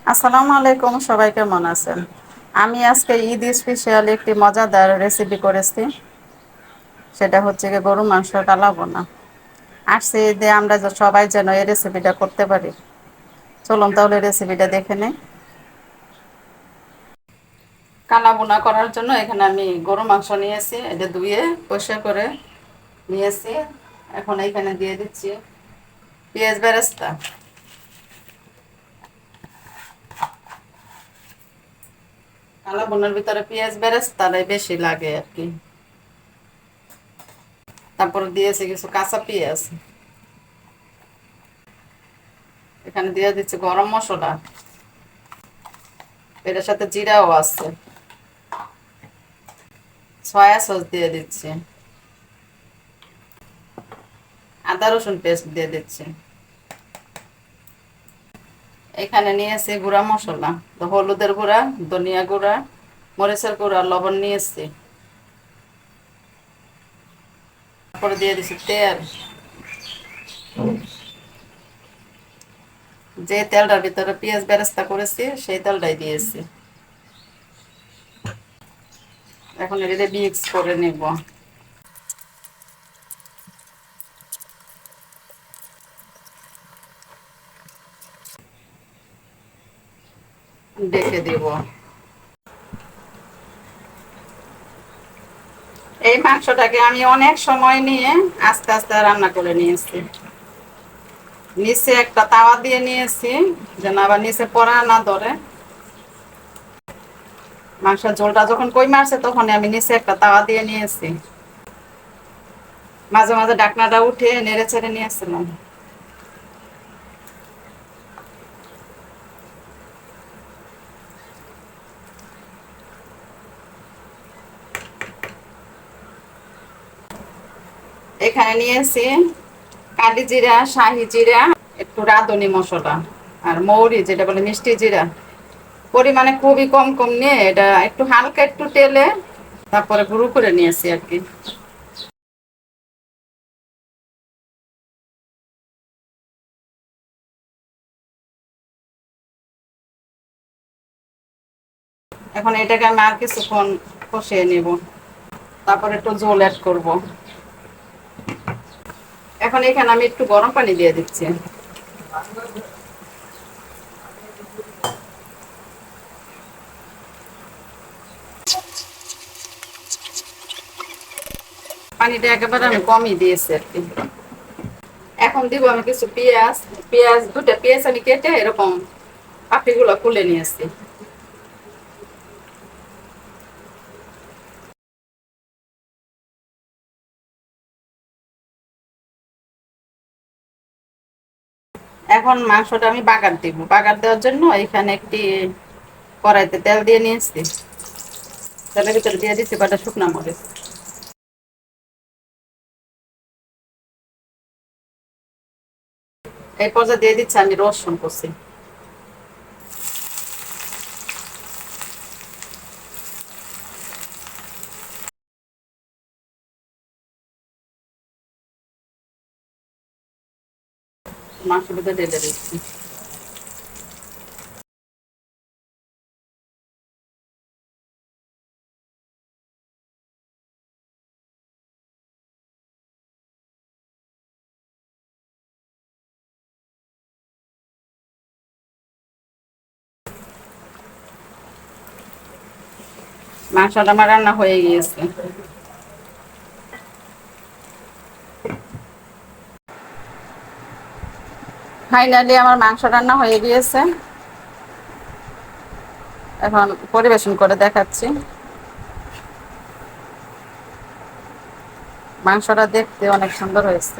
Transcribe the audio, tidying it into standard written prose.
আসসালামু আলাইকুম, সবাই কেমন আছেন? আমি আজকে ঈদ স্পেশাল একটি মজাদার রেসিপি করেছি। সেটা হচ্ছে গিয়ে গরু মাংস কালা বোনা। আসছে ঈদে আমরা সবাই যেন এই রেসিপিটা করতে পারি। চলুন তাহলে রেসিপিটা দেখে নিই। কালা বোনা করার জন্য এখানে আমি গরু মাংস নিয়েছি, এটা ধুয়ে পরিষ্কার করে নিয়েছি। এখন এইখানে দিয়ে দিচ্ছি পেঁয়াজ বেরেস্তা। কালা বোনার ভিতরে পেঁয়াজ বেরেস্তাটাই বেশি লাগে আর কি। তারপরে দিয়েছি কিছু কাঁচা পেঁয়াজ। এখানে দিয়ে দিচ্ছি গরম মশলা, এটার সাথে জিরাও আছে। সয়া সস দিয়ে দিচ্ছি, আদা রসুন পেস্ট দিয়ে দিচ্ছি। এখানে নিয়েছি গুঁড়া মশলা, তো হলুদের গুঁড়া, ধনিয়া গুঁড়া, মরিচের গুঁড়া, লবণ নিয়েছি। তারপরে দিয়ে দিচ্ছি তেল। যে তেলটার ভিতরে পেঁয়াজ বেরেস্তা করেছি সেই তেলটাই দিয়েছি। এখন এটা মিক্স করে নেব। ডেকে দেব। এই মাংসটাকে আমি অনেক সময় নিয়ে আস্তে আস্তে রান্না করে নিয়েছি। নিচে একটা তাওয়া দিয়ে নিয়েছি যেন আবার নিচে পড়া না ধরে। মাংসের ঝোলটা যখন কই মারছে তখন আমি নিচে একটা তাওয়া দিয়ে নিয়েছি। মাঝে মাঝে ঢাকনাটা উঠে নেড়ে চেড়ে নিয়েছিলাম। এখানে নিয়েছি কালি জিরা, শাহি জিরা, একটু রাঁধুনি মশলা আর মৌরি, যেটা বলে মিষ্টি জিরা। পরিমাণে খুবই কম কম নিয়ে এটা একটু হালকা একটু তেলে তারপরে গুঁড়ো করে নিয়েছি আর কি। এখন এটাকে আমি আর কিছুক্ষণ কষিয়ে নেব, তারপরে একটু ঝোল অ্যাড করব। এখন এখানে আমি একটু গরম পানি দিয়ে দিচ্ছি। পানিটা একেবারে আমি কমই দিয়েছি আর কি। এখন দিব আমি কিছু পেঁয়াজ। দুটা পেঁয়াজ আমি কেটে এরকম পাপড়িগুলো খুলে নিয়েছি। এখন মাংসটা আমি বাগার দিব। বাগার দেওয়ার জন্য এখানে একটি কড়াইতে তেল দিয়ে নিয়েছি। তেলের ভিতরে দিয়ে দিচ্ছি কটা শুকনো মরিচ। এই পর্যায়ে দিয়ে দিচ্ছি আমি রসুন কুচি। মাংসের ভিতরে ঢেলে দিচ্ছি। মাংসটা আমার রান্না হয়ে গিয়েছে। ফাইনালি আমার মাংস রান্না হয়ে গিয়েছে। এখন পরিবেশন করে দেখাচ্ছি। মাংসটা দেখতে অনেক সুন্দর হয়েছে।